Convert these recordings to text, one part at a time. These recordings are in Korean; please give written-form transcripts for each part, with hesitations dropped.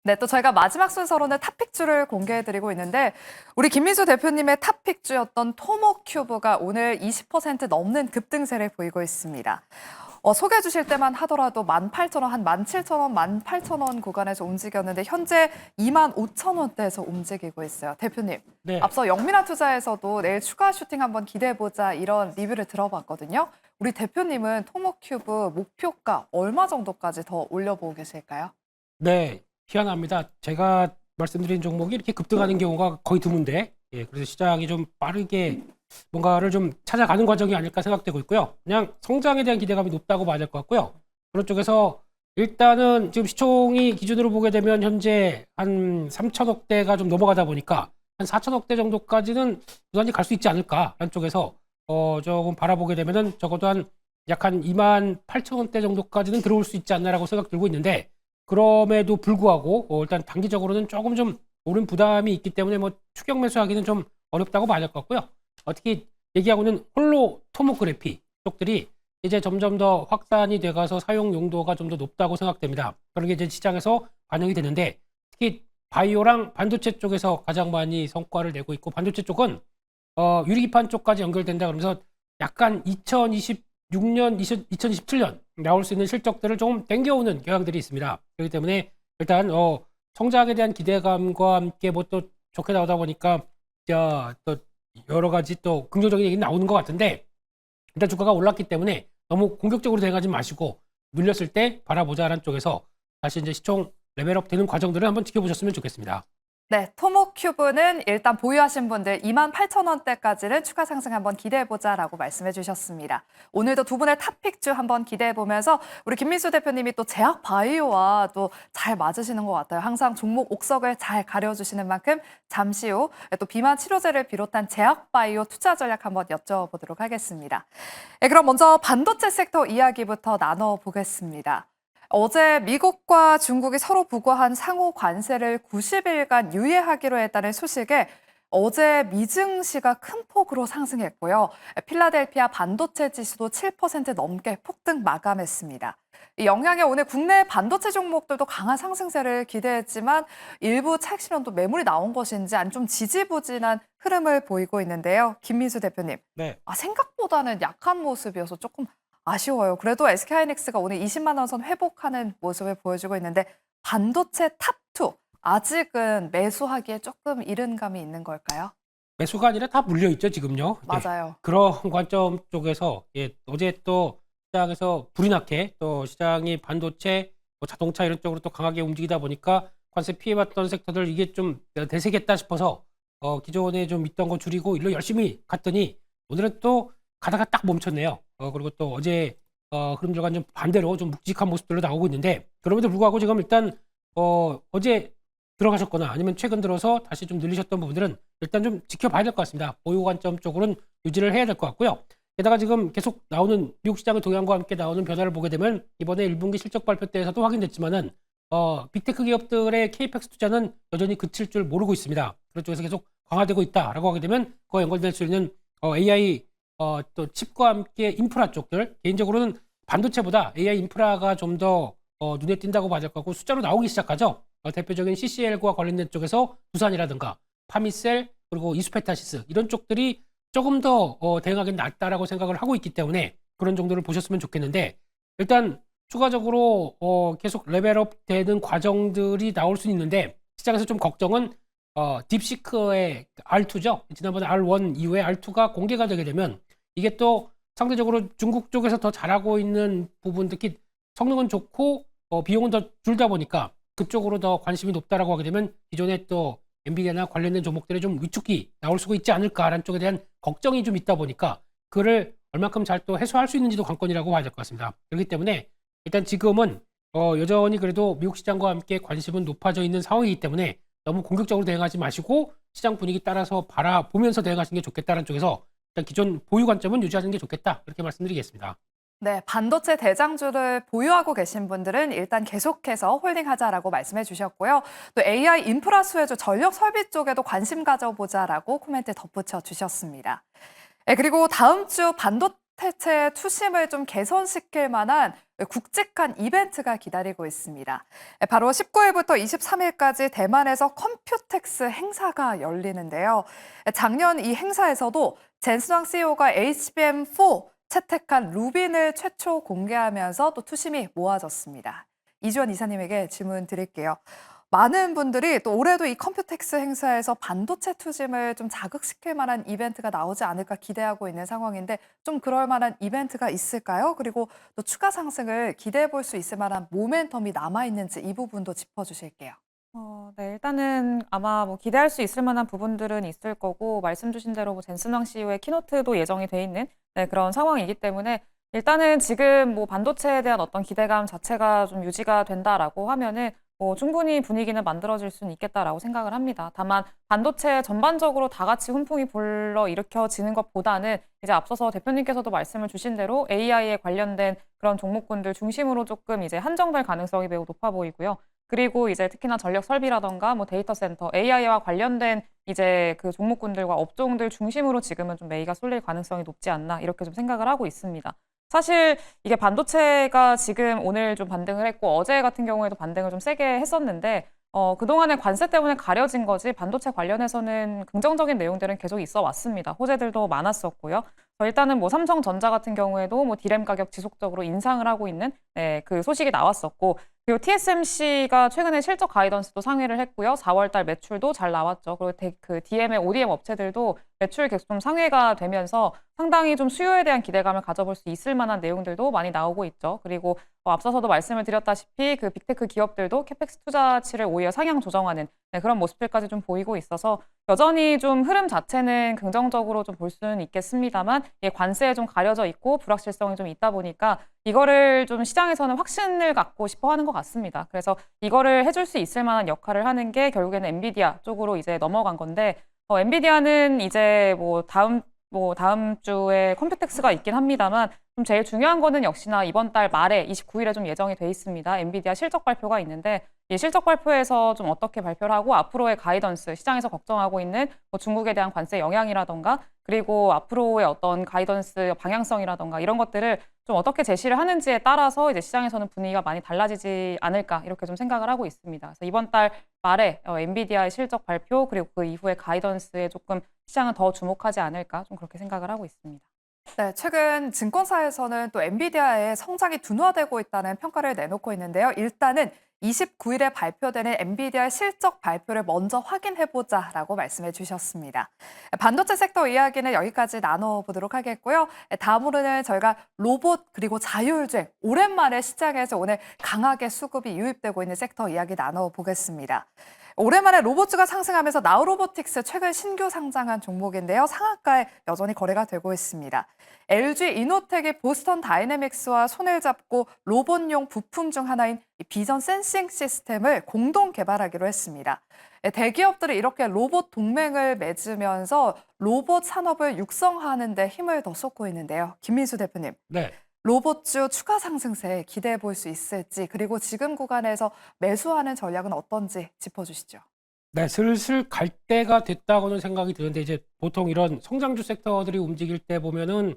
네, 또 저희가 마지막 순서로는 탑픽주를 공개해드리고 있는데 우리 김민수 대표님의 탑픽주였던 토모큐브가 오늘 20% 넘는 급등세를 보이고 있습니다. 소개해 주실 때만 하더라도 18,000원, 한 17,000원, 18,000원 구간에서 움직였는데 현재 25,000원대에서 움직이고 있어요. 대표님, 네. 앞서 영민한 투자에서도 내일 추가 슈팅 한번 기대해보자 이런 리뷰를 들어봤거든요. 우리 대표님은 토모큐브 목표가 얼마 정도까지 더 올려보고 계실까요? 네, 희한합니다. 제가 말씀드린 종목이 이렇게 급등하는 경우가 거의 드문데, 그래서 시장이 좀 빠르게 뭔가를 좀 찾아가는 과정이 아닐까 생각되고 있고요. 그냥 성장에 대한 기대감이 높다고 봐야 될 것 같고요. 그런 쪽에서 일단은 지금 시총이 기준으로 보게 되면 현재 한 3천억대가 좀 넘어가다 보니까 한 4천억대 정도까지는 무난히 갈 수 있지 않을까라는 쪽에서 조금 바라보게 되면은 적어도 약 한 28,000원대 정도까지는 들어올 수 있지 않나라고 생각 들고 있는데, 그럼에도 불구하고 일단 단기적으로는 조금 좀 오른 부담이 있기 때문에 뭐 추격 매수하기는 좀 어렵다고 봐야 될 것 같고요. 특히 얘기하고는 홀로 토모그래피 쪽들이 이제 점점 더 확산이 돼가서 사용 용도가 좀 더 높다고 생각됩니다. 그러게 이제 시장에서 반영이 되는데, 특히 바이오랑 반도체 쪽에서 가장 많이 성과를 내고 있고, 반도체 쪽은 유리기판 쪽까지 연결된다 그러면서 약간 2026년, 2027년 나올 수 있는 실적들을 조금 땡겨오는 경향들이 있습니다. 그렇기 때문에 일단 성장에 대한 기대감과 함께 뭐 또 좋게 나오다 보니까 또 여러 가지 또 긍정적인 얘기 나오는 것 같은데, 일단 주가가 올랐기 때문에 너무 공격적으로 대응하지 마시고 눌렸을 때 바라보자라는 쪽에서 다시 이제 시총 레벨업 되는 과정들을 한번 지켜보셨으면 좋겠습니다. 네, 토모큐브는 일단 보유하신 분들 28,000원대까지는 추가 상승 한번 기대해보자라고 말씀해 주셨습니다. 오늘도 두 분의 탑픽주 한번 기대해보면서 우리 김민수 대표님이 또 제약 바이오와 또 잘 맞으시는 것 같아요. 항상 종목 옥석을 잘 가려주시는 만큼 잠시 후 또 비만 치료제를 비롯한 제약 바이오 투자 전략 한번 여쭤보도록 하겠습니다. 네, 그럼 먼저 반도체 섹터 이야기부터 나눠보겠습니다. 어제 미국과 중국이 서로 부과한 상호 관세를 90일간 유예하기로 했다는 소식에 어제 미증시가 큰 폭으로 상승했고요. 필라델피아 반도체 지수도 7% 넘게 폭등 마감했습니다. 이 영향에 오늘 국내 반도체 종목들도 강한 상승세를 기대했지만 일부 차익 실현도 매물이 나온 것인지 좀 지지부진한 흐름을 보이고 있는데요. 김민수 대표님, 네. 생각보다는 약한 모습이어서 조금 아쉬워요. 그래도 SK하이닉스가 오늘 20만 원 선 회복하는 모습을 보여주고 있는데 반도체 탑2 아직은 매수하기에 조금 이른 감이 있는 걸까요? 매수가 아니라 다 물려 있죠, 지금요. 맞아요. 그런 관점 쪽에서 어제 또 시장에서 불이 나게 또 시장이 반도체, 뭐 자동차 이런 쪽으로 또 강하게 움직이다 보니까 관세 피해봤던 섹터들 이게 좀 대세겠다 싶어서 기존에 좀 있던 거 줄이고 일로 열심히 갔더니 오늘은 또 가다가 딱 멈췄네요. 그리고 또 어제 흐름들과는 좀 반대로 좀 묵직한 모습들로 나오고 있는데, 그럼에도 불구하고 지금 일단 어제 들어가셨거나 아니면 최근 들어서 다시 좀 늘리셨던 부분들은 일단 좀 지켜봐야 될 것 같습니다. 보유 관점 쪽으로는 유지를 해야 될 것 같고요. 게다가 지금 계속 나오는 미국 시장의 동향과 함께 나오는 변화를 보게 되면 이번에 1분기 실적 발표 때에서도 확인됐지만은 빅테크 기업들의 케이펙스 투자는 여전히 그칠 줄 모르고 있습니다. 그런 쪽에서 계속 강화되고 있다라고 하게 되면 그와 연관될 수 있는 AI 또 칩과 함께 인프라 쪽들, 개인적으로는 반도체보다 AI 인프라가 좀 더 눈에 띈다고 봐야 될 것 같고, 숫자로 나오기 시작하죠. 대표적인 CCL과 관련된 쪽에서 두산이라든가 파미셀, 그리고 이수페타시스 이런 쪽들이 조금 더 대응하기 낫다라고 생각을 하고 있기 때문에 그런 정도를 보셨으면 좋겠는데, 일단 추가적으로 계속 레벨업 되는 과정들이 나올 수 있는데, 시장에서 좀 걱정은 딥시크의 R2죠. 지난번에 R1 이후에 R2가 공개가 되게 되면 이게 또 상대적으로 중국 쪽에서 더 잘하고 있는 부분, 특히 성능은 좋고 비용은 더 줄다 보니까 그쪽으로 더 관심이 높다라고 하게 되면 기존에 또 엔비디아나 관련된 종목들의 좀 위축이 나올 수가 있지 않을까라는 쪽에 대한 걱정이 좀 있다 보니까 그를 얼만큼 잘 또 해소할 수 있는지도 관건이라고 봐야 될 것 같습니다. 그렇기 때문에 일단 지금은 여전히 그래도 미국 시장과 함께 관심은 높아져 있는 상황이기 때문에 너무 공격적으로 대응하지 마시고 시장 분위기 따라서 바라보면서 대응하시는 게 좋겠다는 쪽에서 일단 기존 보유 관점은 유지하는 게 좋겠다, 그렇게 말씀드리겠습니다. 네, 반도체 대장주를 보유하고 계신 분들은 일단 계속해서 홀딩하자라고 말씀해 주셨고요. 또 AI 인프라 수혜주 전력 설비 쪽에도 관심 가져보자라고 코멘트 덧붙여 주셨습니다. 네, 그리고 다음 주 반도체 반도체의 투심을 좀 개선시킬 만한 굵직한 이벤트가 기다리고 있습니다. 바로 19일부터 23일까지 대만에서 컴퓨텍스 행사가 열리는데요. 작년 이 행사에서도 젠슨왕 CEO가 HBM4 채택한 루빈을 최초 공개하면서 또 투심이 모아졌습니다. 이주연 이사님에게 질문 드릴게요. 많은 분들이 또 올해도 이 컴퓨텍스 행사에서 반도체 투심을 좀 자극시킬 만한 이벤트가 나오지 않을까 기대하고 있는 상황인데 좀 그럴 만한 이벤트가 있을까요? 그리고 또 추가 상승을 기대해 볼 수 있을 만한 모멘텀이 남아있는지 이 부분도 짚어주실게요. 네, 일단은 아마 뭐 기대할 수 있을 만한 부분들은 있을 거고, 말씀 주신 대로 뭐 젠슨왕 CEO의 키노트도 예정이 돼 있는 그런 상황이기 때문에 일단은 지금 뭐 반도체에 대한 어떤 기대감 자체가 좀 유지가 된다라고 하면은 뭐 충분히 분위기는 만들어질 수는 있겠다라고 생각을 합니다. 다만 반도체 전반적으로 다 같이 훈풍이 불러 일으켜지는 것보다는 이제 앞서서 대표님께서도 말씀을 주신 대로 AI에 관련된 그런 종목군들 중심으로 조금 이제 한정될 가능성이 매우 높아 보이고요. 그리고 이제 특히나 전력 설비라던가 뭐 데이터 센터, AI와 관련된 이제 그 종목군들과 업종들 중심으로 지금은 좀 매기가 쏠릴 가능성이 높지 않나 이렇게 좀 생각을 하고 있습니다. 사실 이게 반도체가 지금 오늘 좀 반등을 했고 어제 같은 경우에도 반등을 좀 세게 했었는데 그동안의 관세 때문에 가려진 거지 반도체 관련해서는 긍정적인 내용들은 계속 있어 왔습니다. 호재들도 많았었고요. 일단은 뭐 삼성전자 같은 경우에도 뭐 디램 가격 지속적으로 인상을 하고 있는 그 소식이 나왔었고, 그리고 TSMC가 최근에 실적 가이던스도 상회를 했고요. 4월달 매출도 잘 나왔죠. 그리고 그 DM의 ODM 업체들도 매출 계속 좀 상회가 되면서 상당히 좀 수요에 대한 기대감을 가져볼 수 있을 만한 내용들도 많이 나오고 있죠. 그리고 앞서서도 말씀을 드렸다시피 그 빅테크 기업들도 캐펙스 투자치를 오히려 상향 조정하는 그런 모습들까지 좀 보이고 있어서 여전히 좀 흐름 자체는 긍정적으로 좀 볼 수는 있겠습니다만 관세에 좀 가려져 있고 불확실성이 좀 있다 보니까 이거를 좀 시장에서는 확신을 갖고 싶어 하는 것 같습니다. 그래서 이거를 해줄 수 있을 만한 역할을 하는 게 결국에는 엔비디아 쪽으로 이제 넘어간 건데, 엔비디아는 이제 다음 주에 컴퓨텍스가 있긴 합니다만 좀 제일 중요한 거는 역시나 이번 달 말에 29일에 좀 예정이 돼 있습니다. 엔비디아 실적 발표가 있는데 이 실적 발표에서 좀 어떻게 발표를 하고 앞으로의 가이던스, 시장에서 걱정하고 있는 뭐 중국에 대한 관세 영향이라던가 그리고 앞으로의 어떤 가이던스 방향성이라던가 이런 것들을 좀 어떻게 제시를 하는지에 따라서 이제 시장에서는 분위기가 많이 달라지지 않을까 이렇게 좀 생각을 하고 있습니다. 그래서 이번 달 말에 엔비디아의 실적 발표 그리고 그 이후의 가이던스에 조금 시장은 더 주목하지 않을까 좀 그렇게 생각을 하고 있습니다. 네, 최근 증권사에서는 또 엔비디아의 성장이 둔화되고 있다는 평가를 내놓고 있는데요. 일단은 29일에 발표되는 엔비디아 실적 발표를 먼저 확인해보자라고 말씀해 주셨습니다. 반도체 섹터 이야기는 여기까지 나눠보도록 하겠고요. 다음으로는 저희가 로봇 그리고 자율주행, 오랜만에 시장에서 오늘 강하게 수급이 유입되고 있는 섹터 이야기 나눠보겠습니다. 오랜만에 로봇주가 상승하면서 나우로보틱스 최근 신규 상장한 종목인데요. 상한가에 여전히 거래가 되고 있습니다. LG 이노텍이 보스턴 다이내믹스와 손을 잡고 로봇용 부품 중 하나인 비전 센싱 시스템을 공동 개발하기로 했습니다. 대기업들이 이렇게 로봇 동맹을 맺으면서 로봇 산업을 육성하는 데 힘을 더 쏟고 있는데요. 김민수 대표님. 네. 로봇주 추가 상승세 기대해 볼 수 있을지, 그리고 지금 구간에서 매수하는 전략은 어떤지 짚어주시죠. 네, 슬슬 갈 때가 됐다고는 생각이 드는데 이제 보통 이런 성장주 섹터들이 움직일 때 보면은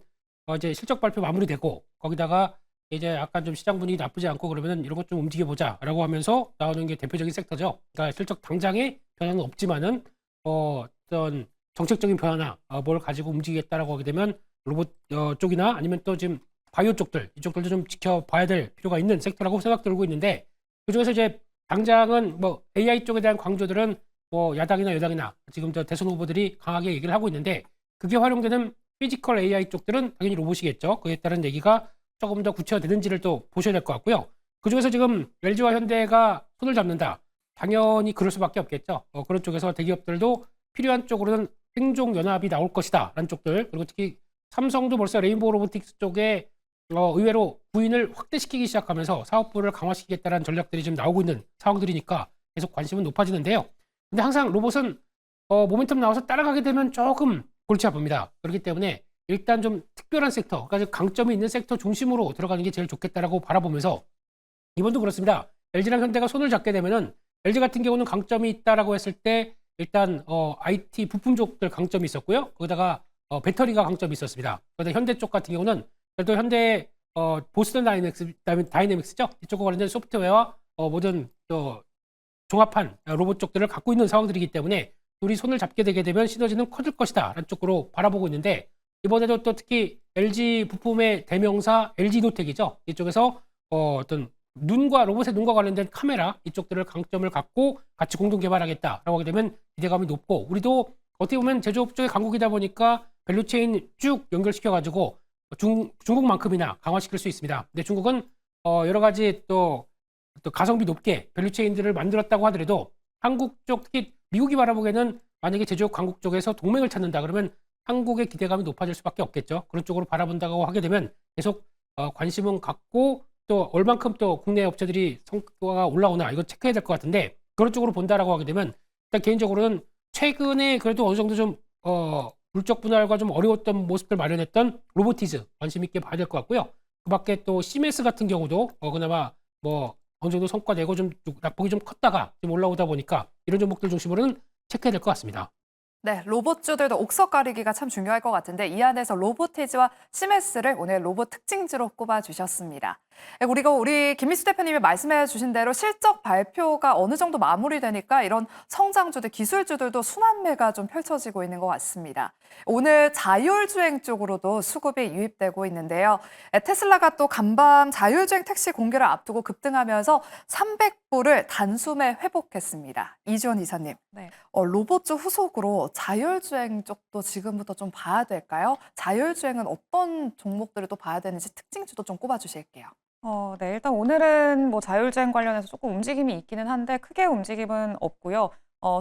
이제 실적 발표 마무리되고 거기다가 이제 약간 좀 시장 분위기 나쁘지 않고 그러면은 이런 것 좀 움직여 보자라고 하면서 나오는 게 대표적인 섹터죠. 그러니까 실적 당장에 변화는 없지만은 어떤 정책적인 변화나 뭘 가지고 움직이겠다라고 하게 되면 로봇 쪽이나 아니면 또 지금 바이오 쪽들 이쪽들도 좀 지켜봐야 될 필요가 있는 섹터라고 생각 들고 있는데, 그중에서 이제 당장은 뭐 AI 쪽에 대한 강조들은 뭐 야당이나 여당이나 지금 저 대선 후보들이 강하게 얘기를 하고 있는데, 그게 활용되는 피지컬 AI 쪽들은 당연히 로봇이겠죠. 그에 따른 얘기가 조금 더 구체화되는지를 또 보셔야 될 것 같고요. 그중에서 지금 LG와 현대가 손을 잡는다. 당연히 그럴 수밖에 없겠죠. 그런 쪽에서 대기업들도 필요한 쪽으로는 행종연합이 나올 것이다 라는 쪽들, 그리고 특히 삼성도 벌써 레인보우 로보틱스 쪽에 의외로 부인을 확대시키기 시작하면서 사업부를 강화시키겠다는 전략들이 지금 나오고 있는 상황들이니까 계속 관심은 높아지는데요. 근데 항상 로봇은 모멘텀 나와서 따라가게 되면 조금 골치 아픕니다. 그렇기 때문에 일단 좀 특별한 섹터, 그러니까 강점이 있는 섹터 중심으로 들어가는 게 제일 좋겠다라고 바라보면서 이번도 그렇습니다. LG랑 현대가 손을 잡게 되면은 LG 같은 경우는 강점이 있다라고 했을 때 일단 IT 부품족들 강점이 있었고요. 거기다가 배터리가 강점이 있었습니다. 그런데 현대 쪽 같은 경우는 그래도 현대 보스턴 다이내믹스죠. 이쪽과 관련된 소프트웨어와 모든 또 종합한 로봇 쪽들을 갖고 있는 상황들이기 때문에 둘이 손을 잡게 되게 되면 시너지는 커질 것이다 라는 쪽으로 바라보고 있는데, 이번에도 또 특히 LG 부품의 대명사 LG노텍이죠. 이쪽에서 어떤 로봇의 눈과 관련된 카메라 이쪽들을 강점을 갖고 같이 공동 개발하겠다라고 하게 되면 기대감이 높고, 우리도 어떻게 보면 제조업 쪽의 강국이다 보니까 밸류체인 쭉 연결시켜가지고 중국만큼이나 강화시킬 수 있습니다. 근데 중국은 여러 가지 또 가성비 높게 밸류체인들을 만들었다고 하더라도 한국 쪽, 특히 미국이 바라보기에는 만약에 제조업 강국 쪽에서 동맹을 찾는다 그러면 한국의 기대감이 높아질 수밖에 없겠죠. 그런 쪽으로 바라본다고 하게 되면 계속 관심은 갖고, 또 얼만큼 또 국내 업체들이 성과가 올라오나 이거 체크해야 될 것 같은데, 그런 쪽으로 본다라고 하게 되면 일단 개인적으로는 최근에 그래도 어느 정도 좀 물적 분할과 좀 어려웠던 모습들 마련했던 로보티즈 관심 있게 봐야 될 것 같고요. 그 밖에 또 시메스 같은 경우도 그나마 뭐 어느 정도 성과 내고 좀 낙폭이 좀 컸다가 지금 올라오다 보니까 이런 종목들 중심으로는 체크해야 될 것 같습니다. 네, 로봇주들도 옥석 가리기가 참 중요할 것 같은데 이 안에서 로보티즈와 시메스를 오늘 로봇 특징주로 꼽아주셨습니다. 우리 김미수 대표님이 말씀해 주신 대로 실적 발표가 어느 정도 마무리되니까 이런 성장주들, 기술주들도 순환매가 좀 펼쳐지고 있는 것 같습니다. 오늘 자율주행 쪽으로도 수급이 유입되고 있는데요. 테슬라가 또 간밤 자율주행 택시 공개를 앞두고 급등하면서 300불을 단숨에 회복했습니다. 이주원 이사님, 네. 로봇주 후속으로 자율주행 쪽도 지금부터 좀 봐야 될까요? 자율주행은 어떤 종목들을 또 봐야 되는지 특징주도 좀 꼽아주실게요. 네, 일단 오늘은 뭐 자율주행 관련해서 조금 움직임이 있기는 한데 크게 움직임은 없고요.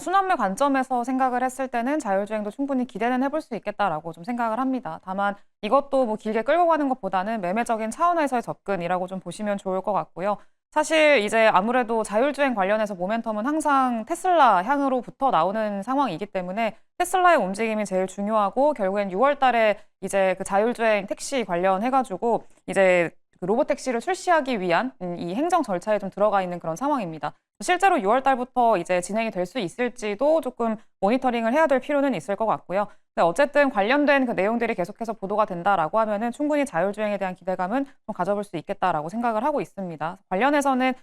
순환매 관점에서 생각을 했을 때는 자율주행도 충분히 기대는 해볼 수 있겠다라고 좀 생각을 합니다. 다만 이것도 뭐 길게 끌고 가는 것보다는 매매적인 차원에서의 접근이라고 좀 보시면 좋을 것 같고요. 사실 이제 아무래도 자율주행 관련해서 모멘텀은 항상 테슬라 향으로부터 나오는 상황이기 때문에 테슬라의 움직임이 제일 중요하고, 결국엔 6월 달에 이제 그 자율주행 택시 관련해가지고 이제 그 로보택시를 출시하기 위한 이 행정 절차에 좀 들어가 있는 그런 상황입니다. 실제로 6월 달부터 이제 진행이 될 수 있을지도 조금 모니터링을 해야 될 필요는 있을 것 같고요. 근데 어쨌든 관련된 그 내용들이 계속해서 보도가 된다라고 하면은 충분히 자율주행에 대한 기대감은 좀 가져볼 수 있겠다라고 생각을 하고 있습니다. 관련해서는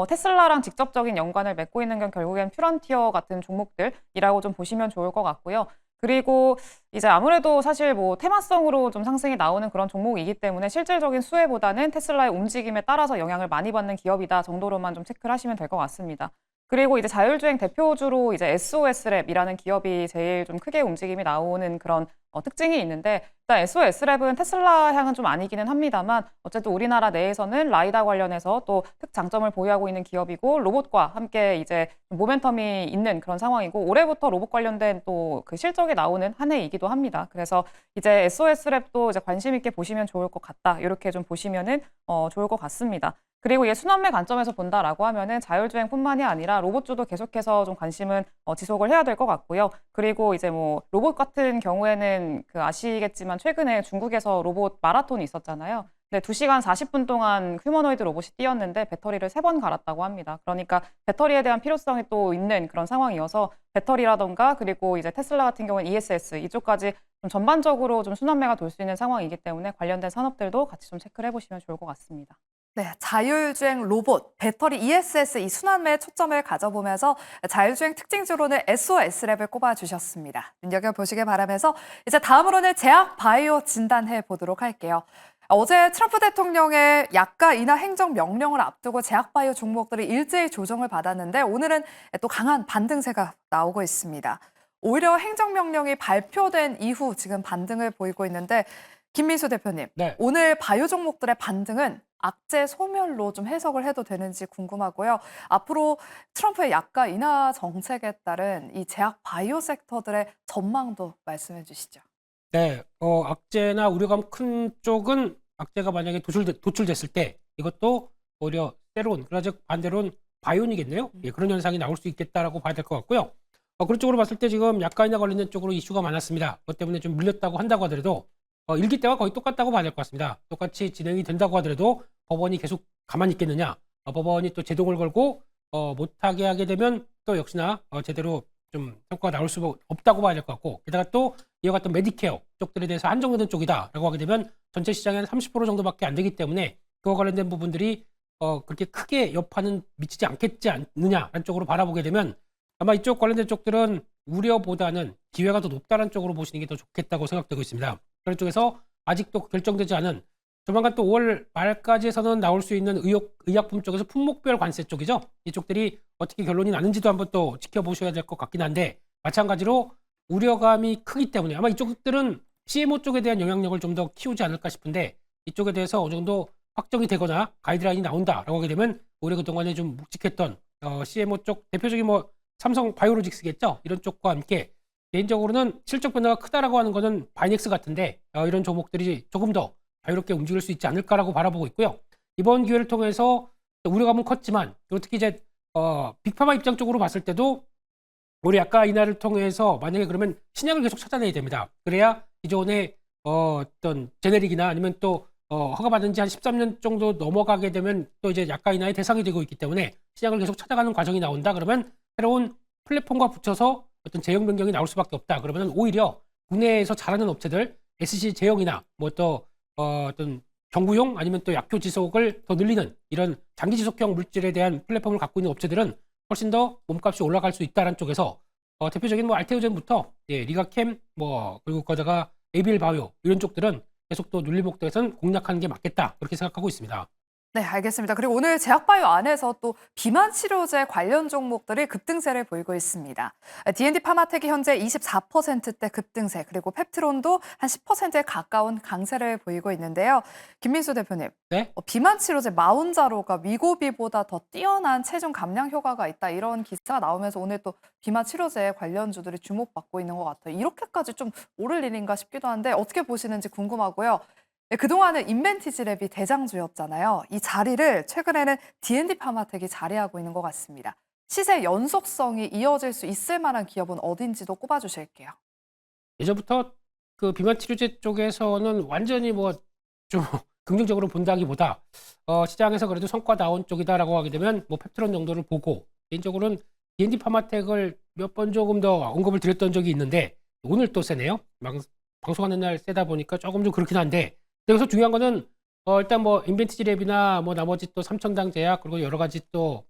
테슬라랑 직접적인 연관을 맺고 있는 건 결국엔 퓨런티어 같은 종목들이라고 좀 보시면 좋을 것 같고요. 그리고 이제 아무래도 사실 뭐 테마성으로 좀 상승이 나오는 그런 종목이기 때문에 실질적인 수혜보다는 테슬라의 움직임에 따라서 영향을 많이 받는 기업이다 정도로만 좀 체크를 하시면 될 것 같습니다. 그리고 이제 자율주행 대표주로 이제 SOS랩이라는 기업이 제일 좀 크게 움직임이 나오는 그런 특징이 있는데, 일단 SOS랩은 테슬라 향은 좀 아니기는 합니다만 어쨌든 우리나라 내에서는 라이다 관련해서 또 특장점을 보유하고 있는 기업이고, 로봇과 함께 이제 모멘텀이 있는 그런 상황이고, 올해부터 로봇 관련된 또 그 실적이 나오는 한 해이기도 합니다. 그래서 이제 SOS랩도 이제 관심 있게 보시면 좋을 것 같다, 이렇게 좀 보시면은 좋을 것 같습니다. 그리고 이게 순환매 관점에서 본다라고 하면은 자율주행뿐만이 아니라 로봇주도 계속해서 좀 관심은 지속을 해야 될 것 같고요. 그리고 이제 뭐 로봇 같은 경우에는 그 아시겠지만 최근에 중국에서 로봇 마라톤이 있었잖아요. 네, 2시간 40분 동안 휴머노이드 로봇이 뛰었는데 배터리를 3번 갈았다고 합니다. 그러니까 배터리에 대한 필요성이 또 있는 그런 상황이어서 배터리라던가, 그리고 이제 테슬라 같은 경우는 ESS 이쪽까지 좀 전반적으로 좀 순환매가 돌 수 있는 상황이기 때문에 관련된 산업들도 같이 좀 체크를 해보시면 좋을 것 같습니다. 네, 자율주행 로봇, 배터리 ESS 이 순환매에 초점을 가져보면서 자율주행 특징주로는 SOS랩을 꼽아주셨습니다. 눈여겨보시길 바라면서 이제 다음으로는 제약 바이오 진단해 보도록 할게요. 어제 트럼프 대통령의 약가 인하 행정 명령을 앞두고 제약 바이오 종목들이 일제히 조정을 받았는데 오늘은 또 강한 반등세가 나오고 있습니다. 오히려 행정명령이 발표된 이후 지금 반등을 보이고 있는데, 김민수 대표님, 네. 오늘 바이오 종목들의 반등은 악재 소멸로 좀 해석을 해도 되는지 궁금하고요. 앞으로 트럼프의 약가 인하 정책에 따른 이 제약 바이오 섹터들의 전망도 말씀해 주시죠. 네, 악재나 우려감 큰 쪽은 악재가 만약에 도출됐을 때 이것도 오히려 새로운, 그러나 즉 반대로는 바이온이겠네요. 예, 그런 현상이 나올 수 있겠다라고 봐야 될 것 같고요. 그런 쪽으로 봤을 때 지금 약간이나 관련된 쪽으로 이슈가 많았습니다. 그것 때문에 좀 물렸다고 한다고 하더라도 일기 때와 거의 똑같다고 봐야 될 것 같습니다. 똑같이 진행이 된다고 하더라도 법원이 계속 가만히 있겠느냐, 법원이 또 제동을 걸고 못하게 하게 되면 또 역시나 제대로 좀 성과가 나올 수 없다고 봐야 될 것 같고, 게다가 또 이와 같은 메디케어 쪽들에 대해서 한정된 쪽이다라고 하게 되면 전체 시장의 한 30% 정도밖에 안 되기 때문에 그와 관련된 부분들이 그렇게 크게 여파는 미치지 않겠지 않느냐라는 쪽으로 바라보게 되면 아마 이쪽 관련된 쪽들은 우려보다는 기회가 더 높다는 쪽으로 보시는 게 더 좋겠다고 생각되고 있습니다. 그런 쪽에서 아직도 결정되지 않은 조만간 또 5월 말까지에서는 나올 수 있는 의약품 쪽에서 품목별 관세 쪽이죠. 이쪽들이 어떻게 결론이 나는지도 한번 또 지켜보셔야 될 것 같긴 한데, 마찬가지로 우려감이 크기 때문에 아마 이쪽들은 CMO 쪽에 대한 영향력을 좀 더 키우지 않을까 싶은데, 이쪽에 대해서 어느 정도 확정이 되거나 가이드라인이 나온다라고 하게 되면 오히려 그동안에 좀 묵직했던 CMO 쪽, 대표적인 뭐 삼성 바이오로직스겠죠. 이런 쪽과 함께 개인적으로는 실적 변화가 크다라고 하는 거는 바이넥스 같은데 이런 종목들이 조금 더 자유롭게 움직일 수 있지 않을까라고 바라보고 있고요. 이번 기회를 통해서 우려감은 컸지만, 그리고 특히 이제 빅파마 입장 쪽으로 봤을 때도 우리 아까 인하를 통해서 만약에 그러면 신약을 계속 찾아내야 됩니다. 그래야 기존의 어떤 제네릭이나 아니면 또 허가받은 지 한 13년 정도 넘어가게 되면 또 이제 약가 인하의 대상이 되고 있기 때문에 신약을 계속 찾아가는 과정이 나온다. 그러면 새로운 플랫폼과 붙여서 어떤 제형 변경이 나올 수밖에 없다. 그러면 오히려 국내에서 잘하는 업체들, SC 제형이나 뭐 또 어떤 경구용 아니면 또 약효 지속을 더 늘리는 이런 장기 지속형 물질에 대한 플랫폼을 갖고 있는 업체들은 훨씬 더 몸값이 올라갈 수 있다는 쪽에서 대표적인 뭐 알테오젠부터 리가캠 뭐 그리고 거다가 에이빌 바이오 이런 쪽들은 계속 또 눌림목도에서는 공략하는 게 맞겠다, 그렇게 생각하고 있습니다. 네, 알겠습니다. 그리고 오늘 제약바이오 안에서 또 비만 치료제 관련 종목들이 급등세를 보이고 있습니다. D&D 파마텍이 현재 24%대 급등세, 그리고 펩트론도 한 10%에 가까운 강세를 보이고 있는데요. 김민수 대표님, 네? 비만 치료제 마운자로가 위고비보다 더 뛰어난 체중 감량 효과가 있다, 이런 기사가 나오면서 오늘 또 비만 치료제 관련주들이 주목받고 있는 것 같아요. 이렇게까지 좀 오를 일인가 싶기도 한데 어떻게 보시는지 궁금하고요. 네, 그동안은 인벤티지랩이 대장주였잖아요. 이 자리를 최근에는 D&D 파마텍이 자리하고 있는 것 같습니다. 시세 연속성이 이어질 수 있을 만한 기업은 어딘지도 꼽아주실게요. 예전부터 그 비만 치료제 쪽에서는 완전히 뭐 좀 긍정적으로 본다기보다 시장에서 그래도 성과 나온 쪽이다라고 하게 되면 뭐 펩트론 정도를 보고, 개인적으로는 D&D 파마텍을 몇 번 조금 더 언급을 드렸던 적이 있는데 오늘 또 세네요. 방송하는 날 세다 보니까 조금 좀 그렇긴 한데, 여기서 중요한 거는 일단 뭐 인벤티지랩이나 뭐 나머지 또 삼청당 제약, 그리고 여러 가지 또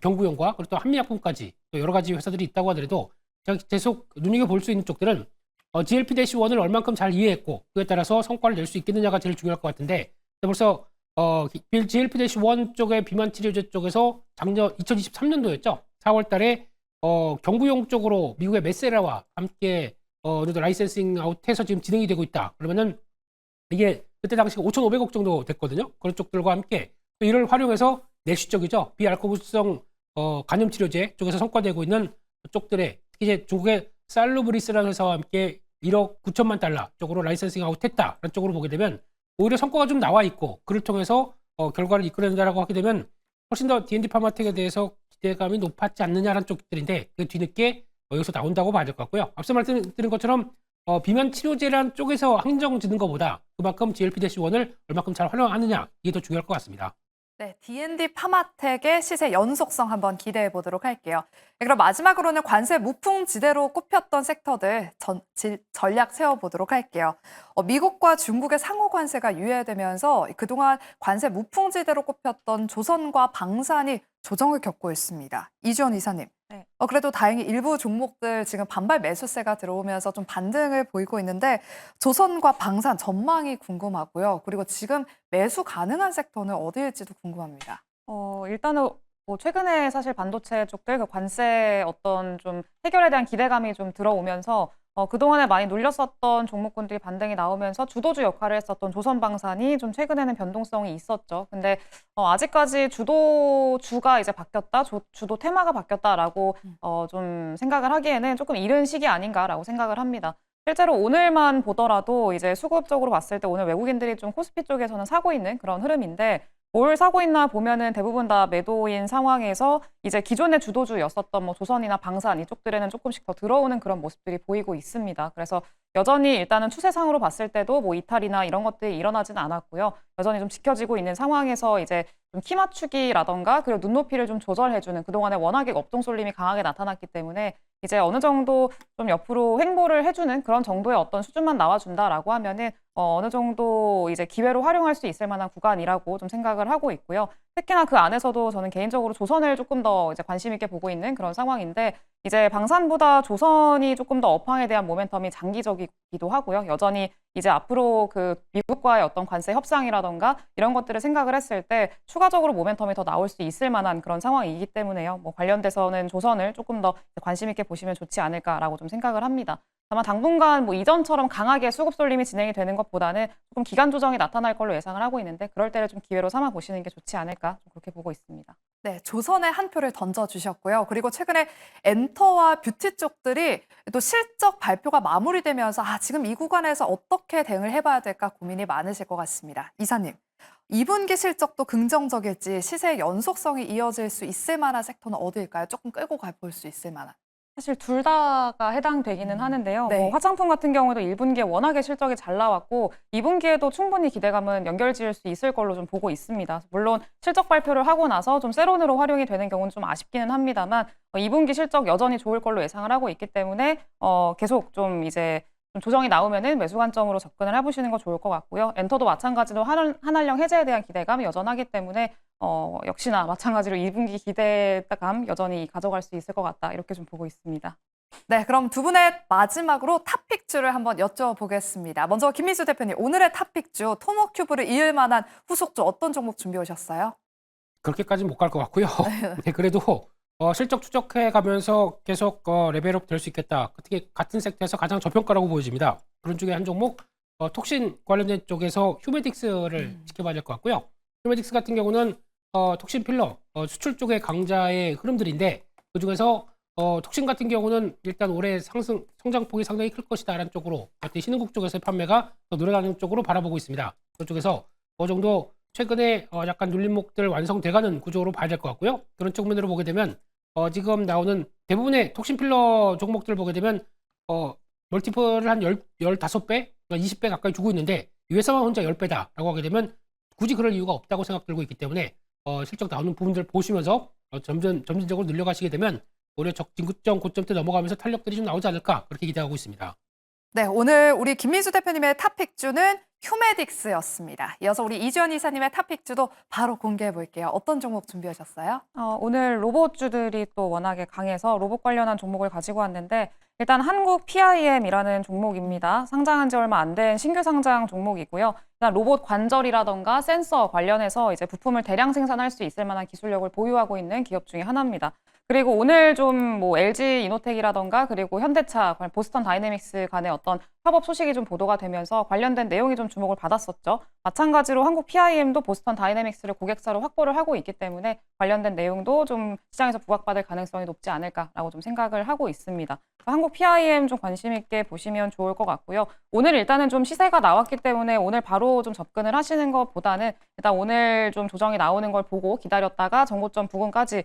경구용과 그리고 또 한미약품까지 또 여러 가지 회사들이 있다고 하더라도 제가 계속 눈여겨 볼 수 있는 쪽들은 GLP-1을 얼만큼 잘 이해했고 그에 따라서 성과를 낼 수 있겠느냐가 제일 중요할 것 같은데, 벌써 GLP-1 쪽의 비만 치료제 쪽에서 작년 2023년도였죠. 4월 달에 경구용 쪽으로 미국의 메세라와 함께 라이센싱 아웃해서 지금 진행이 되고 있다. 그러면은 이게 그때 당시 5,500억 정도 됐거든요. 그런 쪽들과 함께 또 이를 활용해서 내시 쪽이죠. 비알코올성 간염 치료제 쪽에서 성과되고 있는 쪽들에 특히 이제 중국의 살루브리스라는 회사와 함께 1억 9천만 달러 쪽으로 라이센싱 아웃했다라는 쪽으로 보게 되면 오히려 성과가 좀 나와 있고 그를 통해서 결과를 이끌어낸다라고 하게 되면 훨씬 더 D&D 파마텍에 대해서 기대감이 높았지 않느냐라는 쪽들인데, 그 뒤늦게 여기서 나온다고 봐야 될 것 같고요. 앞서 말씀드린 것처럼 비만 치료제란 쪽에서 항정 짓는 것보다 그만큼 GLP-1을 얼마큼 잘 활용하느냐, 이게 더 중요할 것 같습니다. 네, D&D 파마텍의 시세 연속성 한번 기대해 보도록 할게요. 네, 그럼 마지막으로는 관세 무풍지대로 꼽혔던 섹터들 전략 세워보도록 할게요. 미국과 중국의 상호 관세가 유예되면서 그동안 관세 무풍지대로 꼽혔던 조선과 방산이 조정을 겪고 있습니다. 이주원 이사님. 네. 그래도 다행히 일부 종목들 지금 반발 매수세가 들어오면서 좀 반등을 보이고 있는데 조선과 방산 전망이 궁금하고요. 그리고 지금 매수 가능한 섹터는 어디일지도 궁금합니다. 일단은 뭐 최근에 사실 반도체 쪽들 그 관세 어떤 좀 해결에 대한 기대감이 좀 들어오면서 그동안에 많이 눌렸었던 종목군들이 반등이 나오면서 주도주 역할을 했었던 조선방산이 좀 최근에는 변동성이 있었죠. 근데 아직까지 주도주가 이제 바뀌었다, 주도 테마가 바뀌었다라고 좀 생각을 하기에는 조금 이른 시기 아닌가라고 생각을 합니다. 실제로 오늘만 보더라도 이제 수급적으로 봤을 때 오늘 외국인들이 좀 코스피 쪽에서는 사고 있는 그런 흐름인데, 뭘 사고 있나 보면은 대부분 다 매도인 상황에서 이제 기존의 주도주였었던 뭐 조선이나 방산 이쪽들에는 조금씩 더 들어오는 그런 모습들이 보이고 있습니다. 그래서 여전히 일단은 추세상으로 봤을 때도 뭐 이탈이나 이런 것들이 일어나지는 않았고요. 여전히 좀 지켜지고 있는 상황에서 이제 좀 키 맞추기라던가 그리고 눈높이를 좀 조절해주는 그동안에 워낙에 업종 쏠림이 강하게 나타났기 때문에 이제 어느 정도 좀 옆으로 횡보를 해주는 그런 정도의 어떤 수준만 나와준다라고 하면은 어느 정도 이제 기회로 활용할 수 있을 만한 구간이라고 좀 생각을 하고 있고요. 특히나 그 안에서도 저는 개인적으로 조선을 조금 더 이제 관심 있게 보고 있는 그런 상황인데 이제 방산보다 조선이 조금 더 업황에 대한 모멘텀이 장기적이기도 하고요. 여전히 이제 앞으로 그 미국과의 어떤 관세 협상이라던가 이런 것들을 생각을 했을 때 추가적으로 모멘텀이 더 나올 수 있을 만한 그런 상황이기 때문에요. 뭐 관련돼서는 조선을 조금 더 관심 있게 보시면 좋지 않을까라고 좀 생각을 합니다. 다만 당분간 뭐 이전처럼 강하게 수급 쏠림이 진행이 되는 것보다는 조금 기간 조정이 나타날 걸로 예상을 하고 있는데 그럴 때를 좀 기회로 삼아 보시는 게 좋지 않을까 좀 그렇게 보고 있습니다. 네, 조선에 한 표를 던져주셨고요. 그리고 최근에 엔터와 뷰티 쪽들이 또 실적 발표가 마무리되면서 지금 이 구간에서 어떻게 대응을 해봐야 될까 고민이 많으실 것 같습니다. 이사님, 2분기 실적도 긍정적일지 시세의 연속성이 이어질 수 있을 만한 섹터는 어디일까요? 조금 끌고 가볼 수 있을 만한. 사실 둘 다가 해당되기는 하는데요. 네. 뭐 화장품 같은 경우도 1분기에 워낙에 실적이 잘 나왔고 2분기에도 충분히 기대감은 연결지을 수 있을 걸로 좀 보고 있습니다. 물론 실적 발표를 하고 나서 좀 세론으로 활용이 되는 경우는 좀 아쉽기는 합니다만 2분기 실적 여전히 좋을 걸로 예상을 하고 있기 때문에 계속 좀 이제 좀 조정이 나오면은 매수 관점으로 접근을 해보시는 거 좋을 것 같고요. 엔터도 마찬가지로 한한령 해제에 대한 기대감이 여전하기 때문에 역시나 마찬가지로 2분기 기대감 여전히 가져갈 수 있을 것 같다. 이렇게 좀 보고 있습니다. 네, 그럼 두 분의 마지막으로 탑픽주를 한번 여쭤보겠습니다. 먼저 김민수 대표님, 오늘의 탑픽주 토모큐브를 이을 만한 후속주 어떤 종목 준비해 오셨어요? 그렇게까지는 못 갈 것 같고요. 네, 그래도 실적 추적해 가면서 계속 레벨업 될 수 있겠다. 특히 같은 섹터에서 가장 저평가라고 보여집니다. 그런 쪽에 한 종목 톡신 관련된 쪽에서 휴메딕스를 지켜봐야 될 것 같고요. 휴메딕스 같은 경우는 톡신 필러 수출 쪽의 강자의 흐름들인데 그중에서 톡신 같은 경우는 일단 올해 성장폭이 상당히 클 것이다라는 쪽으로 신흥국 쪽에서의 판매가 더 늘어나는 쪽으로 바라보고 있습니다. 그쪽에서 어느 정도 최근에 약간 눌림목들 완성돼가는 구조로 봐야 될 것 같고요. 그런 측면으로 보게 되면 지금 나오는 대부분의 톡신 필러 종목들 보게 되면 멀티플을 한 15배, 20배 가까이 주고 있는데 이 회사만 혼자 10배다라고 하게 되면 굳이 그럴 이유가 없다고 생각들고 있기 때문에 실적 나오는 부분들 보시면서 점진적으로 늘려가시게 되면 올해 진구점 고점대 넘어가면서 탄력들이 좀 나오지 않을까 그렇게 기대하고 있습니다. 네, 오늘 우리 김민수 대표님의 탑픽주는 휴메딕스였습니다. 이어서 우리 이주연 이사님의 탑픽주도 바로 공개해 볼게요. 어떤 종목 준비하셨어요? 오늘 로봇주들이 또 워낙에 강해서 로봇 관련한 종목을 가지고 왔는데 일단 한국 PIM이라는 종목입니다. 상장한 지 얼마 안 된 신규 상장 종목이고요. 일단 로봇 관절이라던가 센서 관련해서 이제 부품을 대량 생산할 수 있을 만한 기술력을 보유하고 있는 기업 중에 하나입니다. 그리고 오늘 좀 뭐 LG 이노텍이라던가 그리고 현대차, 보스턴 다이내믹스 간의 어떤 협업 소식이 좀 보도가 되면서 관련된 내용이 좀 주목을 받았었죠. 마찬가지로 한국 PIM도 보스턴 다이내믹스를 고객사로 확보를 하고 있기 때문에 관련된 내용도 좀 시장에서 부각받을 가능성이 높지 않을까라고 좀 생각을 하고 있습니다. 한국 PIM 좀 관심 있게 보시면 좋을 것 같고요. 오늘 일단은 좀 시세가 나왔기 때문에 오늘 바로 좀 접근을 하시는 것보다는 일단 오늘 좀 조정이 나오는 걸 보고 기다렸다가 정고점 부근까지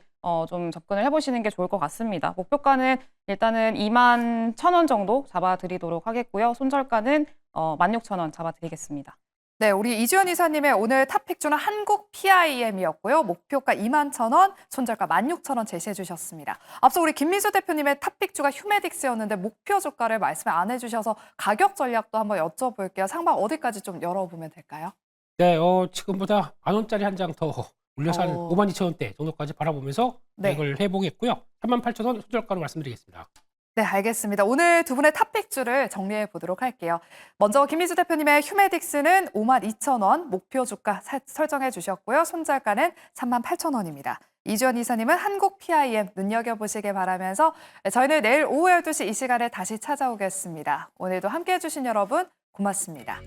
좀 접근을 해보시는 게 좋을 것 같습니다. 목표가는 일단은 21,000원 정도 잡아드리도록 하겠고요. 손절가는 16,000원 잡아드리겠습니다. 네, 우리 이주연 이사님의 오늘 탑픽주는 한국 PIM이었고요. 목표가 21,000원, 손절가 16,000원 제시해 주셨습니다. 앞서 우리 김민수 대표님의 탑픽주가 휴메딕스였는데 목표 주가를 말씀 안 해주셔서 가격 전략도 한번 여쭤볼게요. 상방 어디까지 좀 열어보면 될까요? 네, 지금보다 10,000원짜리 한 장 더 올려서 한 52,000원대 정도까지 바라보면서 네. 계획을 해보겠고요. 38,000원 손절가로 말씀드리겠습니다. 네, 알겠습니다. 오늘 두 분의 탑픽주를 정리해 보도록 할게요. 먼저 김민수 대표님의 휴메딕스는 52,000원 목표 주가 설정해 주셨고요. 손절가는 38,000원입니다. 이주연 이사님은 한국 PIM 눈여겨보시길 바라면서 저희는 내일 오후 12시 이 시간에 다시 찾아오겠습니다. 오늘도 함께해 주신 여러분 고맙습니다.